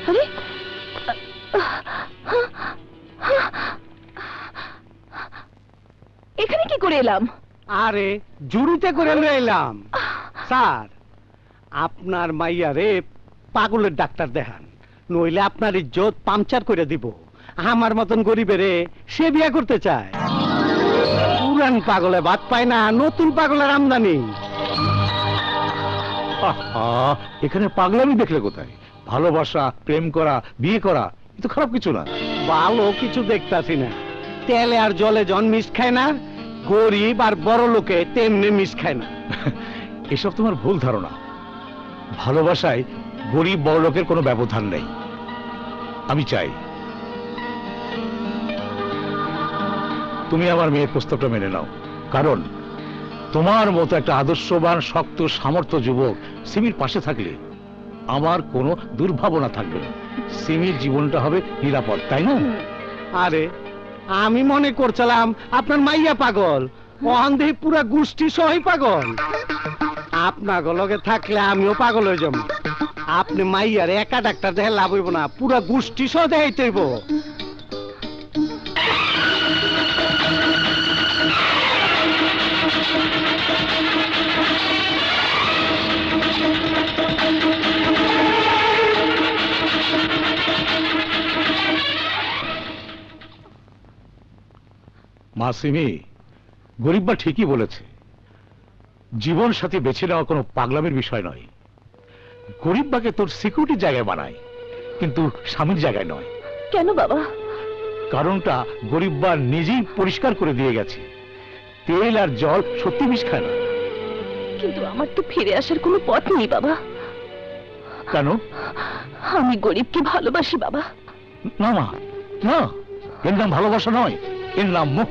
আরে এখানে কি করে এলাম? আরে জুড়িতে করে এলাম। স্যার, আপনার মাইয়ারে পাগলের ডাক্তার দেখান, নইলে আপনার ইজ্জত পাংচার করে দিব। আমার মতন গরিবের সে বিয়া করতে চায়। পুরান পাগলে ভাত পায় না, নতুন পাগলের আমদানি। এখানে পাগলামি দেখলে কোথায়? ভালোবাসা, প্রেম করা, বিয়ে করা, এ তো খারাপ কিছু না। ভালো কিছু দেখতাছি না। তেলে আর জলে জন মিশ খায় না, গরিব আর বড় লোকে তেমনি মিশ খায় না। এসব তোমার ভুল ধারণা। ভালোবাসায় গরিব বড় লোকের কোনো ব্যবধান নেই। আমি চাই তুমি আমার মেয়ের প্রস্তাবটা মেনে নাও, কারণ তোমার মতো একটা আদর্শবান, শক্ত, সামর্থ্য যুবক সিমির পাশে থাকলে আমার কোনো দুর্ভাবনা থাকবে না। সিমির জীবনটা হবে নিরাপদ, তাই না? আরে আমি মনে করছিলাম আপনার মাইয়া পাগল, অন্ধে পুরা গোষ্ঠী সহই পাগল। আপনার লগে থাকলে আমিও পাগল হয়ে যাব। আপনি মাইয়ার একা ডাক্তার দেখে লাভ হইব না, পুরা গোষ্ঠী সহ দেখাইতে হইব। মাসিমি, গরিববা ঠিকই বলেছে। জীবন সাথী বেছে নেওয়া কোনো পাগলামের বিষয় নয়। গরিববাকে তোর সিকিউরিটির জায়গায় বানায়, কিন্তু স্বামীর জায়গায় নয়। কেন বাবা? কারণটা গরিববা নিজেই পরিষ্কার করে দিয়ে গেছে। তেল আর জল সত্যি মিশ খায় না। কিন্তু আমার তো ফিরে আসার কোনো পথ নেই বাবা। কেন? আমি গরিবকে ভালোবাসি বাবা। না মা, না, এর নাম ভালোবাসা নয়, এর নাম মোহ।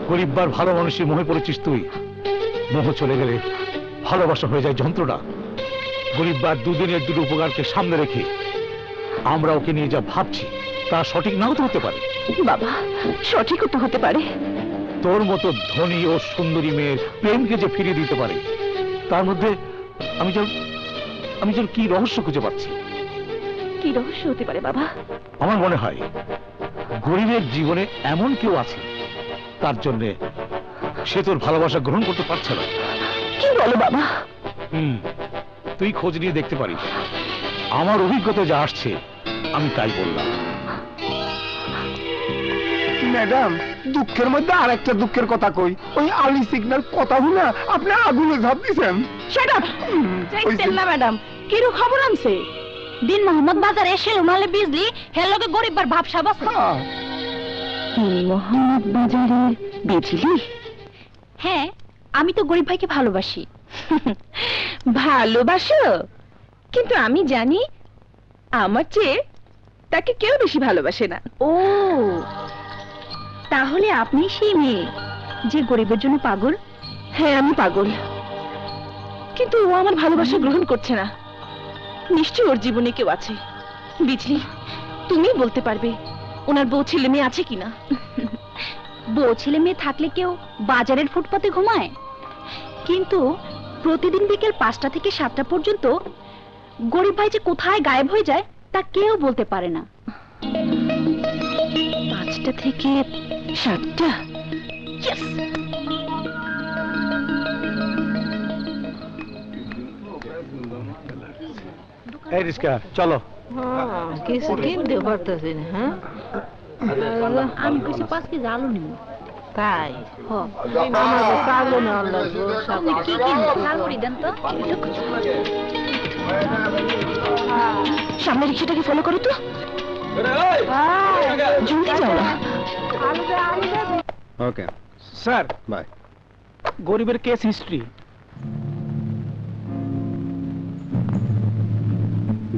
গরিববার ভালো মানুষের মোহে পড়েছিস তুই। মোহ চলে গেলে ভালোবাসা হয়ে যায় যন্ত্রণা। গরিববার দুদিনের দুটো উপকারকে সামনে রেখে আমরা ওকে নিয়ে যা ভাবছি তা সঠিক নাও তো হতে পারে। বাবা, সঠিকও তো হতে পারে। তোর মতো ধনী ও সুন্দরী মেয়ের প্রেমকে যে ফিরিয়ে দিতে পারে, তার মধ্যে আমি যেন কি রহস্য খুঁজে পাচ্ছি। কি রহস্য হতে পারে বাবা? আমার মনে হয় গরিবের জীবনে এমন কেউ আছে, তার জন্য সে তোর ভালোবাসা গ্রহণ করতে পারছে না। কি বলো বাবা? তুই খোঁজ নিয়ে দেখতে পারিস। আমার অভিজ্ঞতা যা আসছে আমি তাই বললাম। ম্যাডাম, দুঃখের মধ্যে আর একটা দুঃখের কথা কই। ওই আলি সিগন্যাল কথা হলো আপনি আগুনে ঝাঁপ দিছেন। না ম্যাডাম, কিরু খবর আনছে? দিন মোহাম্মদ বাজারে এসে উমালে বিজলি হেলোকে গরিববার ভাবসা বসা। মোহাম্মদ বাজারে বিজলি? হ্যাঁ, আমি তো গরিব ভাইকে ভালোবাসি। ভালোবাসো? কিন্তু আমি জানি আমার চেয়ে তাকে কেউ বেশি ভালোবাসে না। ও, তাহলে আপনি সেই মেয়ে যে গরিবের জন্য পাগল? হ্যাঁ, আমি পাগল, কিন্তু ও আমার ভালোবাসা গ্রহণ করছে না। নিশ্চয় ওর জীবনে কেউ আছে। বিজলি, তুমি বলতে পারবে ওনার বউ ছেলে মেয়ে আছে কিনা? বউ ছেলে মেয়ে থাকলে কেউ বাজারের ফুটপাতে ঘুমায়? কিন্তু প্রতিদিন বিকেল 5টা থেকে 7টা পর্যন্ত গরিব ভাই যে কোথায় গায়েব হয়ে যায় তা কেউ বলতে পারে না। 5টা থেকে 7টা? ইয়েস। এই রিস্কা, চলো। কিছু কিনতে পারতেছি না। হ্যাঁ, আমি কিছু 5 কেজি আলু নিব। তাই আমাকে কালো না লাগবে। কি কিনবো? কাগড়ি দেন তো। সামনে রিক্সাটাকে ফলো করো তো। জলদি যাও না। Okay sir, bye. গরিবের কেস হিস্ট্রি।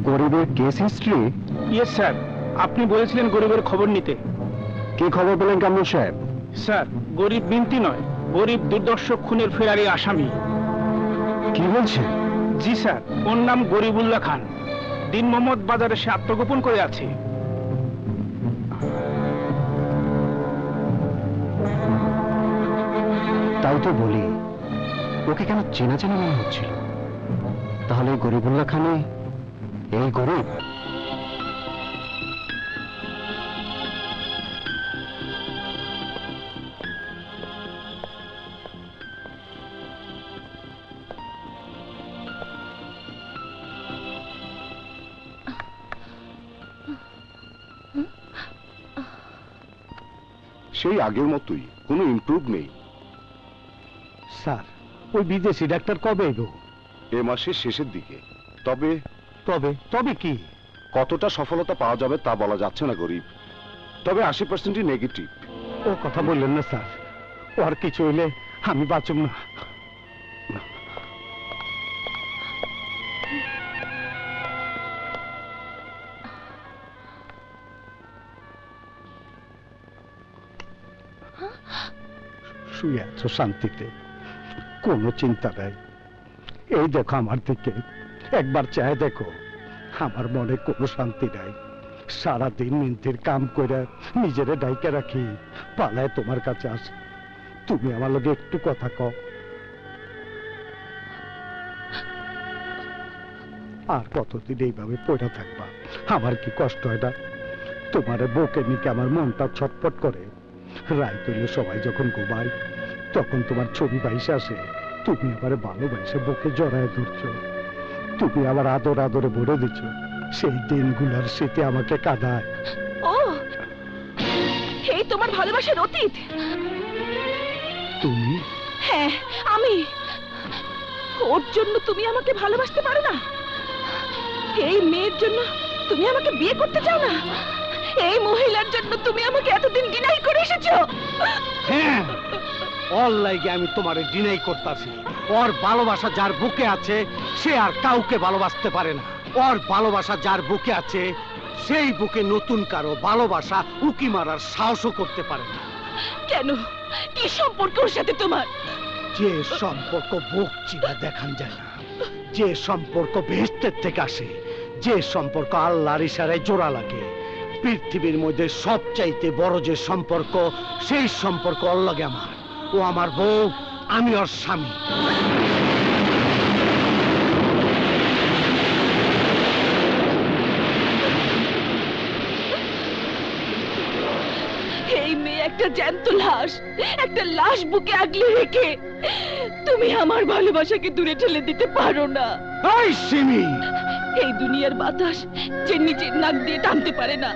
গরিবের কেস হিস্ট্রি? ইয়েস স্যার, আপনি বলেছিলেন গরিবের খবর নিতে। কি খবর পেলেন কামরুল সাহেব? স্যার, গরিব বিনতি নয়, গরিব দুর্দর্শ খুনের ফেরারি আসামি। কি বলছেন? জি স্যার, ওর নাম গরিবুল্লাহ খান। দিন মোহাম্মদ বাজারে সে আত্মগোপন করে আছে। তাই তো বলি, ওকে কেন চেনা চেনা মনে হচ্ছিল। তাহলে গরিবুল্লাহ খানে এই গরিব? সেই আগের মতোই, কোনো ইমপ্রুভ নেই। স্যার, ওই বিদেশি ডাক্তার কবে এলো? এ মাসের শেষের দিকে। তবে তবে তবে কি? কতটা সফলতা পাওয়া যাবে তা বলা যাচ্ছে না গরিব। তবে 80%ই নেগেটিভ। ও কথা বললেন না স্যার, ওর কিছু হইলে আমি বাঁচব না। শুয়ে আছো শান্তিতে, কোনো চিন্তা নাই। এই দেখো আমার দিকে, একবার চায় দেখো। আমার মনে কোনো শান্তি নাই। সারাদিন মিন্তির কাম করে নিজেরে ডাইকে রাখি, পালায় তোমার কাছে আসি। তুমি আমার লগে একটু কথা কও। আর কতদিন এইভাবে পড়ে থাকবা? আমার কি কষ্ট হয় না? তোমার বুকে নিকে আমার মনটা ছটফট করে। রাত হইলে সবাই যখন ঘুমায়, তখন তোমার ছবি বাইসে আসে। তুমি আবার ভালোবাসে বুকে জড়ায় ধরছো, তুমি আবার আদর আদরে ভরে দিচ্ছ। সেই দিনগুলোর স্মৃতি আমাকে কাঁদায়। ও, এই তোমার ভালোবাসার অতীত? তুমি? হ্যাঁ, আমি। ওর জন্য তুমি আমাকে ভালোবাসতে পারো না? এই মেয়ের জন্য তুমি আমাকে বিয়ে করতে চাও না? এই মহিলার জন্য তুমি আমাকে এতদিন ডিনাই করে এসেছো? হ্যাঁ, ওর লাইগে আমি তোমারে ডিনাই করতেছি। ওর ভালোবাসা যার বুকে আছে, সে আর কাউকে ভালোবাসতে পারে না। ওর ভালোবাসা যার বুকে আছে, সেই বুকে নতুন কারো ভালোবাসা উকি মারার সাহসও করতে পারে না। কেন? কি সম্পর্ক ওর সাথে তোমার? যে সম্পর্ক বুক চিরা দেখান যায় না, যে সম্পর্ক বেহেশতের থেকে আসে, যে সম্পর্ক আল্লাহর ইশারায় জোড়া লাগে, পৃথিবীর মধ্যে সবচাইতে বড় যে সম্পর্ক, সেই সম্পর্ক ওর লগে আমার। ও আমার বউ, আমি ওর স্বামী। এই মেয়ে একটা জ্যান্ত লাশ, একটা লাশ বুকে আগলে রেখে তুমি আমার ভালোবাসাকে দূরে ঠেলে দিতে পারো না। এই সিমি, এই দুনিয়ার বাতাস যে নিজের নাক দিয়ে টানতে পারে না,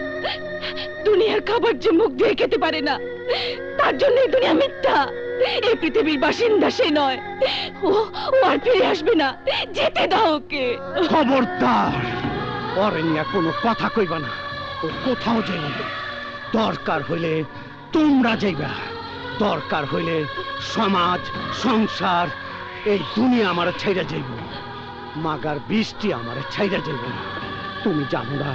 দুনিয়ার খাবার যে মুখ দিয়ে খেতে পারে না, তার জন্য এই দুনিয়া মিথ্যা। এই পৃথিবীর বাসিন্দা সে নয়। ও আর ফিরে আসবে না। যেতে দাও ওকে। খবরদার, ওরে নিয়ে কোনো কথা কইবা না। ও কোথাও যাইবে না। দরকার হইলে তোমরা যাইবা, দরকার হইলে সমাজ, সংসার, এই দুনিয়া আমার ছাইরা যাইব। মাগার বৃষ্টি আমার ছাইরা যাইব না। তুমি জানো না,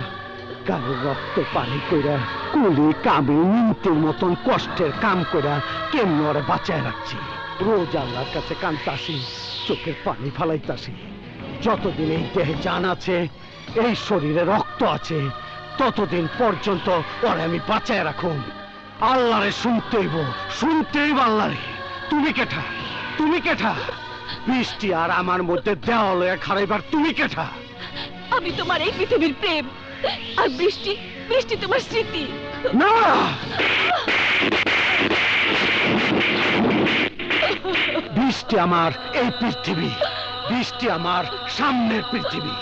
কারো রক্ত পানি কইরা, কুলি কামে মিনতির মতন কষ্টের কাম কইরা কেমন ওরে বাঁচায় রাখছি। রোজ আল্লাহর কাছে কাঁদতাছি, চোখের পানি ফালাইতাছি। যতদিন এই দেহে জান আছে, এই শরীরে রক্ত আছে, ততদিন পর্যন্ত ওরে আমি বাঁচায় রাখুন। আল্লাহরে শুনতেইব, শুনতেইব আল্লাহরে। তুমি কেঠা? তুমি কেঠা? বৃষ্টি আর আমার মধ্যে দেওয়াল হয়ে খারাইবার তুমি কেঠা? আমি তোমার এই পৃথিবীর প্রেম, আর বৃষ্টি, বৃষ্টি তোমার স্মৃতি। না, বৃষ্টি আমার এই পৃথিবী, বৃষ্টি আমার সামনের পৃথিবী।